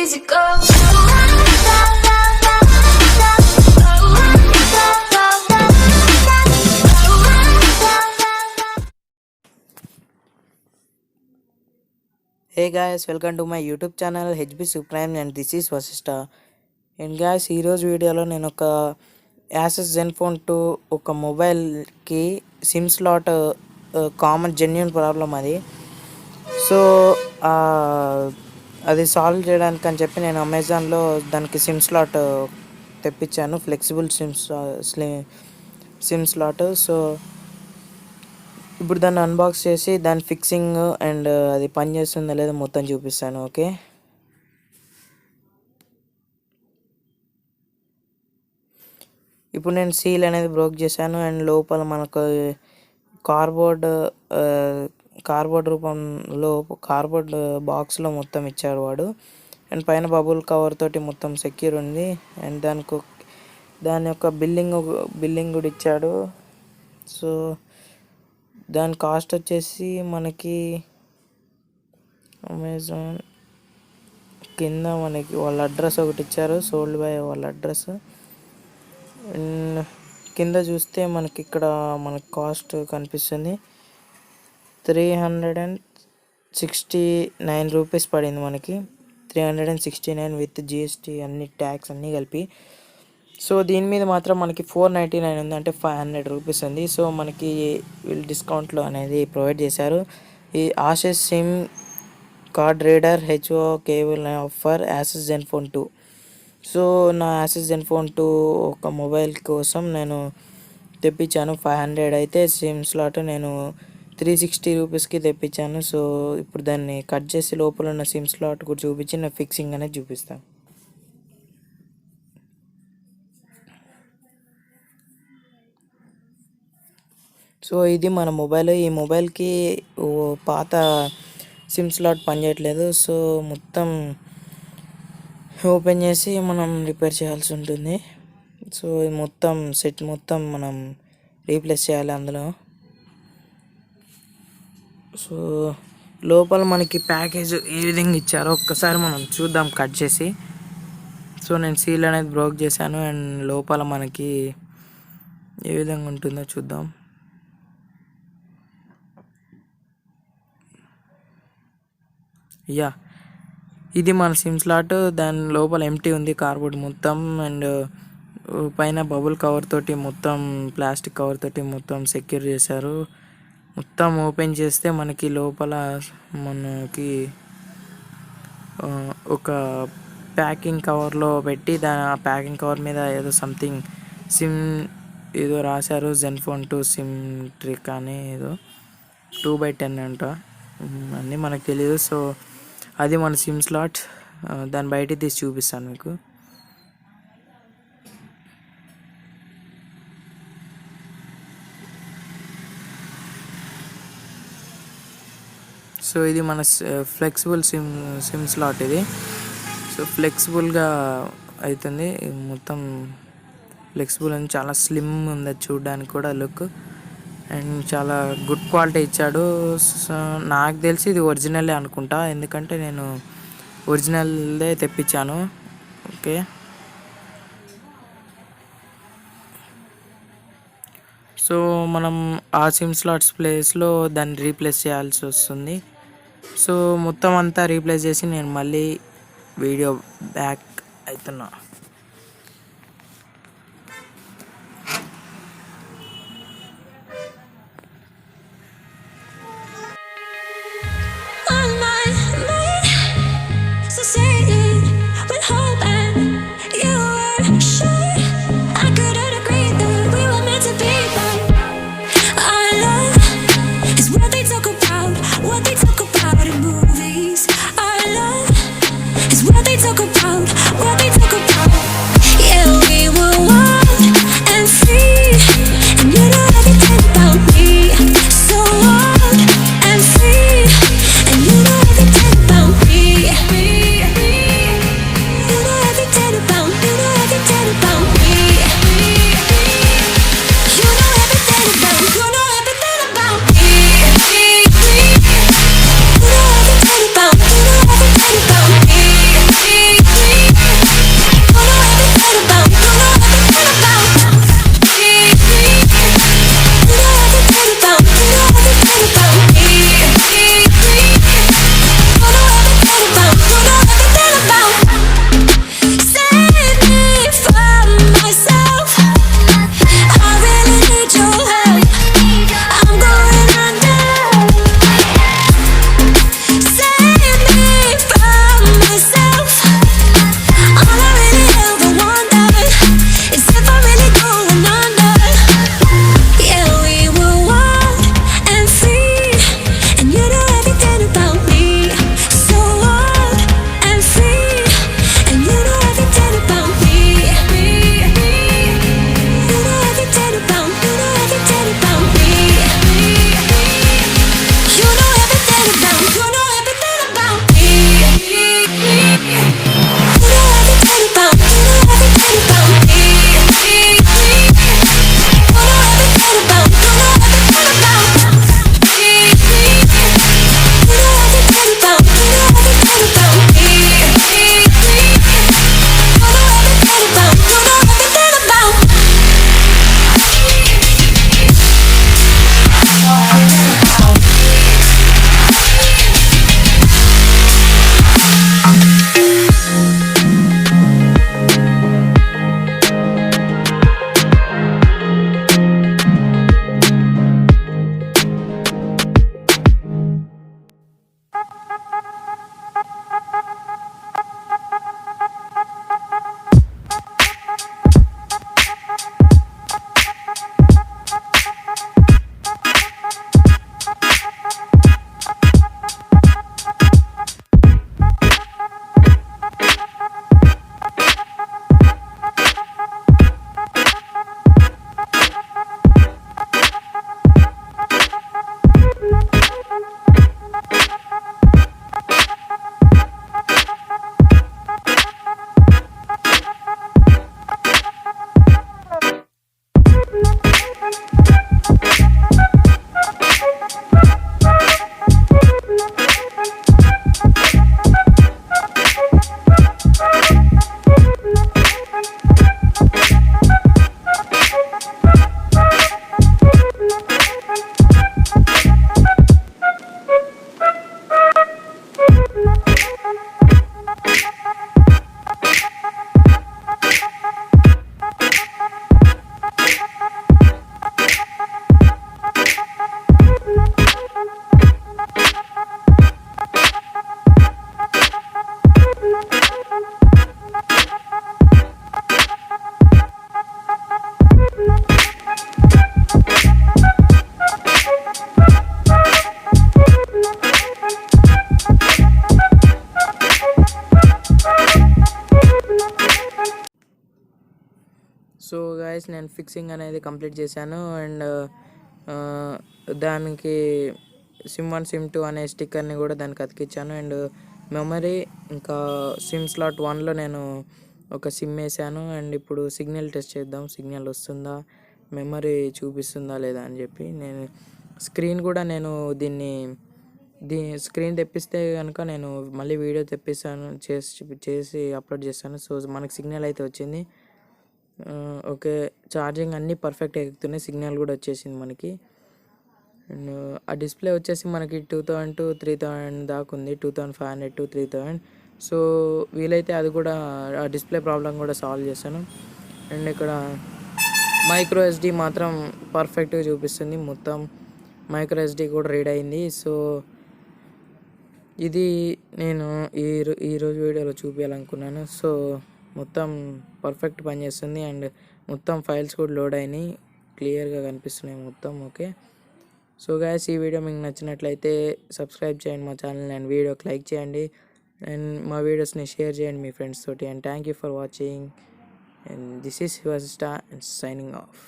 easy go. Hey guys, welcome to my YouTube channel HB Supreme and this is Vashista. And guys, ఈ రోజు వీడియోలో నేను ఒక Asus Zenfone 2 ఒక మొబైల్కి SIM slot common genuine problem అది. సో అది సాల్వ్ చేయడానికి అని చెప్పి నేను అమెజాన్లో దానికి సిమ్ స్లాట్ తెప్పించాను, ఫ్లెక్సిబుల్ సిమ్ స్లాట్. సో ఇప్పుడు దాన్ని అన్బాక్స్ చేసి దాని ఫిక్సింగ్ అండ్ అది పని చేస్తుందో లేదో మొత్తం చూపిస్తాను. ఓకే, ఇప్పుడు నేను సీల్ అనేది బ్రోక్ చేశాను అండ్ లోపల మనకు కార్బోర్డ్ రూపంలో కార్బోర్డ్ బాక్స్లో మొత్తం ఇచ్చాడు వాడు. అండ్ పైన బబుల్ కవర్ తోటి మొత్తం సెక్యూర్ ఉంది. అండ్ దాని యొక్క బిల్లింగ్ కూడా ఇచ్చాడు. సో దాని కాస్ట్ వచ్చేసి మనకి అమెజాన్ కింద మనకి వాళ్ళ అడ్రస్ ఒకటి ఇచ్చారు, సోల్డ్ బై వాళ్ళ అడ్రస్. అండ్ కింద చూస్తే మనకి ఇక్కడ మనకి కాస్ట్ కనిపిస్తుంది, 369 రూపీస్ పడింది మనకి. 369 విత్ జిఎస్టీ అన్ని ట్యాక్స్ అన్నీ కలిపి. సో దీని మీద మాత్రం మనకి 499 ఉంది, అంటే 500 రూపీస్ ఉంది. సో మనకి వీళ్ళు డిస్కౌంట్లో అనేది ప్రొవైడ్ చేశారు. ఈ Asus SIM card reader HO cable offer Asus Zenfone 2. So నా Asus Zenfone 2 ఒక మొబైల్ కోసం నేను తెప్పించాను. 500 అయితే సిమ్ స్లాట్ నేను 360 రూపీస్కి తెప్పించాను. సో ఇప్పుడు దాన్ని కట్ చేసి లోపల ఉన్న సిమ్ స్లాట్ కూడా చూపించి నా ఫిక్సింగ్ అనేది చూపిస్తాను. సో ఇది మన మొబైల్. ఈ మొబైల్కి పాత సిమ్ స్లాట్ పనిచేయట్లేదు. సో మొత్తం ఓపెన్ చేసి మనం రిపేర్ చేయాల్సి ఉంటుంది. సో ఈ మొత్తం సెట్ మొత్తం మనం రీప్లేస్ చేయాలి అందులో. సో లోపల మనకి ప్యాకేజ్ ఏ విధంగా ఇచ్చారో ఒక్కసారి మనం చూద్దాం కట్ చేసి. సో నేను సీల్ అనేది బ్రోక్ చేశాను అండ్ లోపల మనకి ఏ విధంగా ఉంటుందో చూద్దాం. ఇది మన సిమ్ స్లాట్. దాని లోపల ఎంటీ ఉంది కార్బోర్డ్ మొత్తం. అండ్ పైన బబుల్ కవర్ తోటి మొత్తం ప్లాస్టిక్ కవర్ తోటి మొత్తం సెక్యూర్ చేశారు. మొత్తం ఓపెన్ చేస్తే మనకి లోపల మనకి ఒక ప్యాకింగ్ కవర్లో పెట్టి ఆ ప్యాకింగ్ కవర్ మీద ఏదో సంథింగ్ సిమ్ ఏదో రాశారు, Zenfone 2 సిమ్ ట్రిక్ అని ఏదో 2/10 అంట, అన్నీ మనకు తెలియదు. సో అది మన సిమ్ స్లాట్. దాన్ని బయట తీసి చూపిస్తాను మీకు. సో ఇది మన ఫ్లెక్సిబుల్ సిమ్ స్లాట్ ఇది. సో ఫ్లెక్సిబుల్గా అవుతుంది మొత్తం. ఫ్లెక్సిబుల్ అని చాలా స్లిమ్ ఉంది చూడడానికి కూడా లుక్. అండ్ చాలా గుడ్ క్వాలిటీ ఇచ్చాడు. సో నాకు తెలిసి ఇది ఒరిజినలే అనుకుంటా, ఎందుకంటే నేను ఒరిజినల్దే తెప్పించాను. ఓకే, సో మనం ఆ సిమ్ స్లాట్స్ ప్లేస్లో దాన్ని రీప్లేస్ చేయాల్సి వస్తుంది. సో మొత్తం అంతా రీప్లేస్ చేసి నేను మళ్ళీ వీడియో బ్యాక్ అవుతున్నా. సో గైస్ నేను ఫిక్సింగ్ అనేది కంప్లీట్ చేశాను. అండ్ దానికి సిమ్ 1 సిమ్ 2 అనే స్టిక్కర్ని కూడా దానికి అతికిచ్చాను. అండ్ మెమరీ ఇంకా సిమ్ స్లాట్ 1లో నేను ఒక సిమ్ వేసాను. అండ్ ఇప్పుడు సిగ్నల్ టెస్ట్ చేద్దాం, సిగ్నల్ వస్తుందా, మెమరీ చూపిస్తుందా లేదా అని చెప్పి. నేను స్క్రీన్ కూడా నేను స్క్రీన్ తెప్పిస్తే కనుక నేను మళ్ళీ వీడియో తెప్పిస్తాను, చేసి అప్లోడ్ చేస్తాను. సో మనకి సిగ్నల్ అయితే వచ్చింది. ఓకే, ఛార్జింగ్ అన్నీ పర్ఫెక్ట్ ఎక్కుతున్నాయి, సిగ్నల్ కూడా వచ్చేసింది మనకి. అండ్ ఆ డిస్ప్లే వచ్చేసి మనకి 2000 to 3000 దాకా ఉంది, 2500 to 3000. సో వీలైతే అది కూడా ఆ డిస్ప్లే ప్రాబ్లం కూడా సాల్వ్ చేశాను. అండ్ ఇక్కడ మైక్రో ఎస్డి మాత్రం పర్ఫెక్ట్గా చూపిస్తుంది, మొత్తం మైక్రో ఎస్డి కూడా రీడ్ అయింది. సో ఇది నేను ఈరోజు వీడియోలో చూపించాలనుకున్నాను. సో మొత్తం పర్ఫెక్ట్ పనిచేస్తుంది. అండ్ మొత్తం ఫైల్స్ కూడా లోడ్ అయినాయి, క్లియర్గా కనిపిస్తున్నాయి మొత్తం. ఓకే, సో గైస్ ఈ వీడియో మీకు నచ్చినట్లయితే సబ్స్క్రైబ్ చేయండి మా ఛానల్, అండ్ వీడియోకి లైక్ చేయండి, అండ్ మా వీడియోస్ని షేర్ చేయండి మీ ఫ్రెండ్స్ తోటి. And thank you for watching, and this is Vashista and signing off.